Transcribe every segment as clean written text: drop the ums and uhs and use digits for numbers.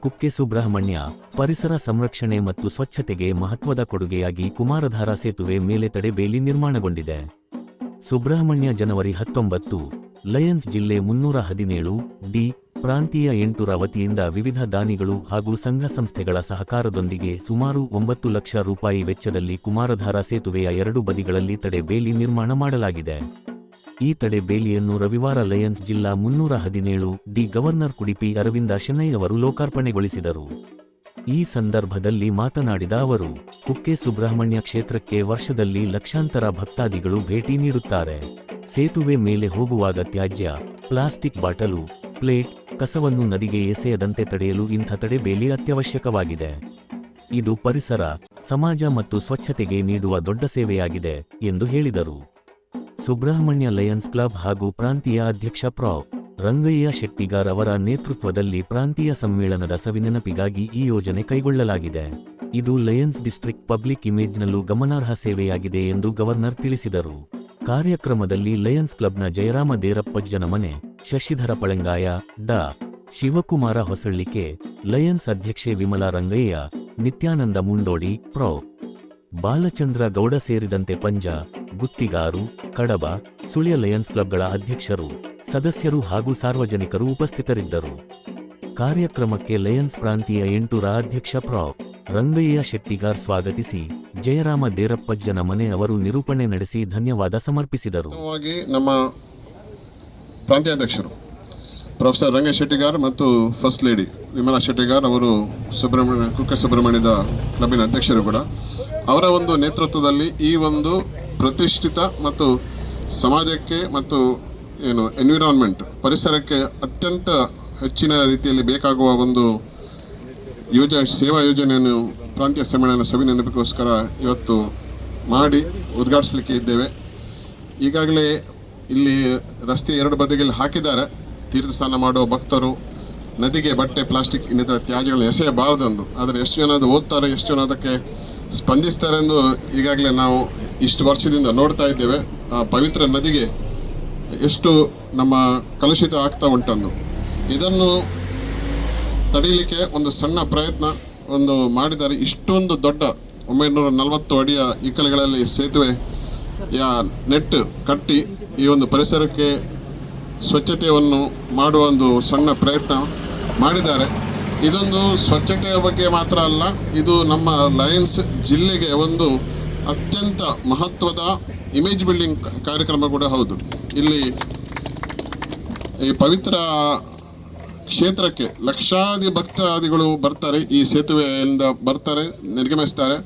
ಕುಕ್ಕೆ ಸುಬ್ರಹ್ಮಣ್ಯ ಪರಿಸರ ಸಂರಕ್ಷಣೆ ಮತ್ತು ಸ್ವಚ್ಛತೆಗೆ ಮಹತ್ವದ ಕೊಡುಗೆಯಾಗಿ ಕುಮಾರಧಾರಾ ಸೇತುವೆ ಮೇಲೆ ತಡೆಬೇಲಿ ನಿರ್ಮಾಣಗೊಂಡಿದೆ. ಸುಬ್ರಹ್ಮಣ್ಯ ಜನವರಿ 19 ಲಯನ್ಸ್ ಜಿಲ್ಲೆ 317 ಡಿ ಪ್ರಾಂತೀಯ 8ರ ವತಿಯಿಂದ ವಿವಿಧ ದಾನಿಗಳು ಹಾಗೂ ಸಂಘ ಸಂಸ್ಥೆಗಳ ಸಹಕಾರದೊಂದಿಗೆ ಸುಮಾರು 9 ಲಕ್ಷ ರೂಪಾಯಿ ವೆಚ್ಚದಲ್ಲಿ ಕುಮಾರಧಾರಾ ಸೇತುವೆಯ ಎರಡೂ ಬದಿಗಳಲ್ಲಿ ತಡೆ ಬೇಲಿ ನಿರ್ಮಾಣ ಮಾಡಲಾಗಿದೆ. ಈ ತಡೆ ಬೇಲಿಯನ್ನು ರವಿವಾರ ಲಯನ್ಸ್ ಜಿಲ್ಲಾ 317 ಡಿ ಗವರ್ನರ್ ಕುಡಿಪಿ ಅರವಿಂದ ಶೆಣೈ ಅವರು ಲೋಕಾರ್ಪಣೆಗೊಳಿಸಿದರು. ಈ ಸಂದರ್ಭದಲ್ಲಿ ಮಾತನಾಡಿದ ಅವರು, ಕುಕ್ಕೆ ಸುಬ್ರಹ್ಮಣ್ಯ ಕ್ಷೇತ್ರಕ್ಕೆ ವರ್ಷದಲ್ಲಿ ಲಕ್ಷಾಂತರ ಭಕ್ತಾದಿಗಳು ಭೇಟಿ ನೀಡುತ್ತಾರೆ. ಸೇತುವೆ ಮೇಲೆ ಹೋಗುವಾಗ ತ್ಯಾಜ್ಯ, ಪ್ಲಾಸ್ಟಿಕ್ ಬಾಟಲು, ಪ್ಲೇಟ್, ಕಸವನ್ನು ನದಿಗೆ ಎಸೆಯದಂತೆ ತಡೆಯಲು ಇಂಥ ತಡೆ ಬೇಲಿ ಅತ್ಯವಶ್ಯಕವಾಗಿದೆ. ಇದು ಪರಿಸರ, ಸಮಾಜ ಮತ್ತು ಸ್ವಚ್ಛತೆಗೆ ನೀಡುವ ದೊಡ್ಡ ಸೇವೆಯಾಗಿದೆ ಎಂದು ಹೇಳಿದರು. ಸುಬ್ರಹ್ಮಣ್ಯ ಲಯನ್ಸ್ ಕ್ಲಬ್ ಹಾಗೂ ಪ್ರಾಂತೀಯ ಅಧ್ಯಕ್ಷ ಪ್ರೊ. ರಂಗಯ್ಯ ಶೆಟ್ಟಿಗಾರ್ ಅವರ ನೇತೃತ್ವದಲ್ಲಿ ಪ್ರಾಂತೀಯ ಸಮ್ಮೇಳನದ ಸವಿನೆನಪಿಗಾಗಿ ಈ ಯೋಜನೆ ಕೈಗೊಳ್ಳಲಾಗಿದೆ. ಇದು ಲಯನ್ಸ್ ಡಿಸ್ಟ್ರಿಕ್ಟ್ ಪಬ್ಲಿಕ್ ಇಮೇಜ್ನಲ್ಲೂ ಗಮನಾರ್ಹ ಸೇವೆಯಾಗಿದೆ ಎಂದು ಗವರ್ನರ್ ತಿಳಿಸಿದರು. ಕಾರ್ಯಕ್ರಮದಲ್ಲಿ ಲಯನ್ಸ್ ಕ್ಲಬ್ನ ಜಯರಾಮ ದೇರಪ್ಪಜ್ಜನ ಮನೆ, ಶಶಿಧರ ಪಳಂಗಾಯ, ಡಾ. ಶಿವಕುಮಾರ ಹೊಸಳ್ಳಿಕೆ, ಲಯನ್ಸ್ ಅಧ್ಯಕ್ಷೆ ವಿಮಲಾ ರಂಗಯ್ಯ, ನಿತ್ಯಾನಂದ ಮುಂಡೋಡಿ, ಪ್ರೊ. ಬಾಲಚಂದ್ರ ಗೌಡ ಸೇರಿದಂತೆ ಪಂಜ, ಗುತ್ತಿಗಾರು, ಕಡಬ, ಸುಳ್ಯ ಲಯನ್ಸ್ ಕ್ಲಬ್ಗಳ ಅಧ್ಯಕ್ಷರು, ಸದಸ್ಯರು ಹಾಗೂ ಸಾರ್ವಜನಿಕರು ಉಪಸ್ಥಿತರಿದ್ದರು. ಕಾರ್ಯಕ್ರಮಕ್ಕೆ ಲಯನ್ಸ್ ಪ್ರಾಂತೀಯ 8ರ ಅಧ್ಯಕ್ಷ ಪ್ರೊ. ರಂಗಯ್ಯ ಶೆಟ್ಟಿಗಾರ್ ಸ್ವಾಗತಿಸಿ, ಜಯರಾಮ ದೇರಪ್ಪಜ್ಜನ ಮನೆ ಅವರು ನಿರೂಪಣೆ ನಡೆಸಿ ಧನ್ಯವಾದ ಸಮರ್ಪಿಸಿದರು. ನಮ್ಮ ಪ್ರಾಂತೀಯ ಅಧ್ಯಕ್ಷರು ಪ್ರೊಫೆಸರ್ ರಂಗಯ್ಯ ಶೆಟ್ಟಿಗಾರ್ ಮತ್ತು ಫಸ್ಟ್ ಲೇಡಿ ವಿಮಲಾ ಶೆಟ್ಟಿಗಾರ್ ಅವರು ಕುಕ್ಕೆ ಸುಬ್ರಹ್ಮಣ್ಯದ ಕ್ಲಬ್ಬಿನ ಅಧ್ಯಕ್ಷರು ಕೂಡ, ಅವರ ಒಂದು ನೇತೃತ್ವದಲ್ಲಿ ಈ ಒಂದು ಪ್ರತಿಷ್ಠಿತ ಮತ್ತು ಸಮಾಜಕ್ಕೆ ಮತ್ತು ಎನ್ವಿರಾನ್ಮೆಂಟ್ ಪರಿಸರಕ್ಕೆ ಅತ್ಯಂತ ಹೆಚ್ಚಿನ ರೀತಿಯಲ್ಲಿ ಬೇಕಾಗುವ ಒಂದು ಸೇವಾ ಯೋಜನೆಯನ್ನು ಪ್ರಾಂತೀಯ ಸಮ್ಮೇಳನ ಸವಿನೆನಪಿಗೋಸ್ಕರ ಇವತ್ತು ಮಾಡಿ ಉದ್ಘಾಟಿಸಲಿಕ್ಕೆ ಇದ್ದೇವೆ. ಈಗಾಗಲೇ ಇಲ್ಲಿ ರಸ್ತೆ ಎರಡು ಬದಿಯಲ್ಲಿ ಹಾಕಿದ್ದಾರೆ. ತೀರ್ಥಸ್ನಾನ ಮಾಡುವ ಭಕ್ತರು ನದಿಗೆ ಬಟ್ಟೆ, ಪ್ಲಾಸ್ಟಿಕ್ ಇನ್ನಿತರ ತ್ಯಾಜ್ಯಗಳನ್ನು ಎಸೆಯಬಾರದೆಂದು. ಆದರೆ ಎಷ್ಟು ಜನ ಅದು ಓದ್ತಾರೆ, ಎಷ್ಟು ಜನ ಅದಕ್ಕೆ ಸ್ಪಂದಿಸ್ತಾರೆ ಎಂದು ಈಗಾಗಲೇ ನಾವು ಇಷ್ಟು ವರ್ಷದಿಂದ ನೋಡ್ತಾ ಇದ್ದೇವೆ. ಆ ಪವಿತ್ರ ನದಿಗೆ ಎಷ್ಟು ನಮ್ಮ ಕಲುಷಿತ ಆಗ್ತಾ ಉಂಟಂದು. ಇದನ್ನು ತಡೀಲಿಕ್ಕೆ ಒಂದು ಸಣ್ಣ ಪ್ರಯತ್ನ ಮಾಡಿದ್ದಾರೆ. ಇಷ್ಟೊಂದು ದೊಡ್ಡ 940 ಅಡಿಯ ಇಕ್ಕಲಗಳಲ್ಲಿ ಸೇತುವೆ ನೆಟ್ ಕಟ್ಟಿ ಈ ಒಂದು ಪರಿಸರಕ್ಕೆ ಸ್ವಚ್ಛತೆಯನ್ನು ಮಾಡುವ ಒಂದು ಸಣ್ಣ ಪ್ರಯತ್ನ ಮಾಡಿದ್ದಾರೆ. ಇದೊಂದು ಸ್ವಚ್ಛತೆಯ ಬಗ್ಗೆ ಮಾತ್ರ ಅಲ್ಲ, ಇದು ನಮ್ಮ ಲಯನ್ಸ್ ಜಿಲ್ಲೆಗೆ ಒಂದು ಅತ್ಯಂತ ಮಹತ್ವದ ಇಮೇಜ್ ಬಿಲ್ಡಿಂಗ್ ಕಾರ್ಯಕ್ರಮ ಕೂಡ ಹೌದು. ಇಲ್ಲಿ ಈ ಪವಿತ್ರ ಕ್ಷೇತ್ರಕ್ಕೆ ಲಕ್ಷಾದಿ ಭಕ್ತಾದಿಗಳು ಬರ್ತಾರೆ, ಈ ಸೇತುವೆಯಿಂದ ಬರ್ತಾರೆ, ನಿರ್ಗಮಿಸ್ತಾರೆ.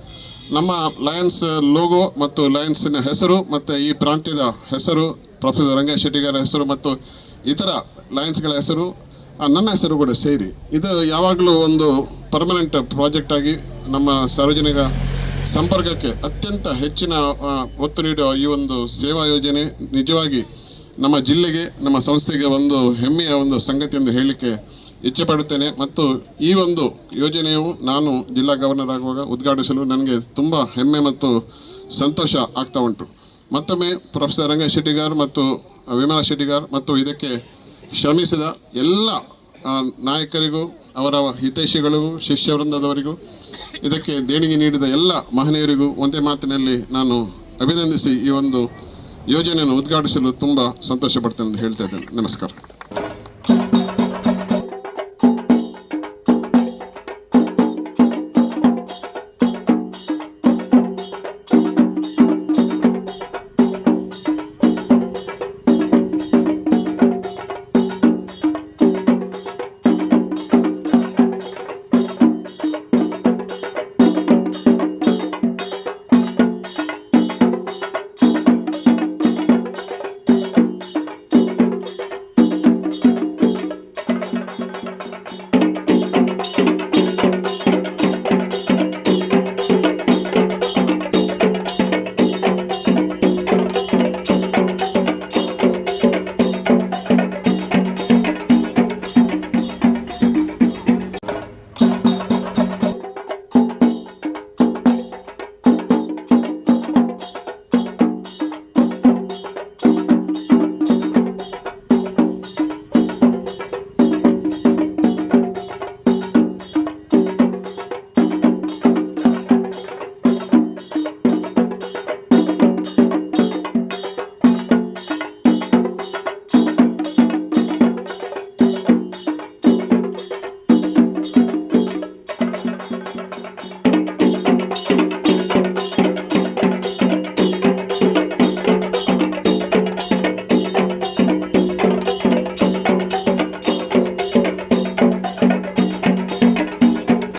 ನಮ್ಮ ಲಯನ್ಸ್ ಲೋಗೋ ಮತ್ತು ಲಯನ್ಸಿನ ಹೆಸರು ಮತ್ತು ಈ ಪ್ರಾಂತ್ಯದ ಹೆಸರು, ಪ್ರೊಫೆಸರ್ ರಂಗಯ್ಯ ಶೆಟ್ಟಿಗಾರ ಹೆಸರು ಮತ್ತು ಇತರ ಲಯನ್ಸ್ಗಳ ಹೆಸರು, ನನ್ನ ಹೆಸರು ಕೂಡ ಸೇರಿ ಇದು ಯಾವಾಗಲೂ ಒಂದು ಪರ್ಮನೆಂಟ್ ಪ್ರಾಜೆಕ್ಟ್ ಆಗಿ ನಮ್ಮ ಸಾರ್ವಜನಿಕ ಸಂಪರ್ಕಕ್ಕೆ ಅತ್ಯಂತ ಹೆಚ್ಚಿನ ಒತ್ತು ನೀಡುವ ಈ ಒಂದು ಸೇವಾ ಯೋಜನೆ ನಿಜವಾಗಿ ನಮ್ಮ ಜಿಲ್ಲೆಗೆ, ನಮ್ಮ ಸಂಸ್ಥೆಗೆ ಒಂದು ಹೆಮ್ಮೆಯ ಒಂದು ಸಂಗತಿ ಎಂದು ಹೇಳಲಿಕ್ಕೆ ಇಚ್ಛೆಪಡುತ್ತೇನೆ. ಮತ್ತು ಈ ಒಂದು ಯೋಜನೆಯು ನಾನು ಜಿಲ್ಲಾ ಗವರ್ನರ್ ಆಗುವಾಗ ಉದ್ಘಾಟಿಸಲು ನನಗೆ ತುಂಬ ಹೆಮ್ಮೆ ಮತ್ತು ಸಂತೋಷ ಆಗ್ತಾ ಉಂಟು. ಮತ್ತೊಮ್ಮೆ ಪ್ರೊಫೆಸರ್ ರಂಗಯ್ಯ ಶೆಟ್ಟಿಗಾರ್ ಮತ್ತು ವಿಮಲಾ ಶೆಟ್ಟಿಗಾರ್ ಮತ್ತು ಇದಕ್ಕೆ ಶ್ರಮಿಸಿದ ಎಲ್ಲ ನಾಯಕರಿಗೂ, ಅವರ ಹಿತೈಷಿಗಳಿಗೂ, ಶಿಷ್ಯ ವೃಂದದವರಿಗೂ, ಇದಕ್ಕೆ ದೇಣಿಗೆ ನೀಡಿದ ಎಲ್ಲ ಮಹನೀಯರಿಗೂ ಒಂದೇ ಮಾತಿನಲ್ಲಿ ನಾನು ಅಭಿನಂದಿಸಿ ಈ ಒಂದು ಯೋಜನೆಯನ್ನು ಉದ್ಘಾಟಿಸಲು ತುಂಬ ಸಂತೋಷ ಪಡ್ತೇನೆ ಎಂದು ಹೇಳ್ತಾ ಇದ್ದೇನೆ. ನಮಸ್ಕಾರ.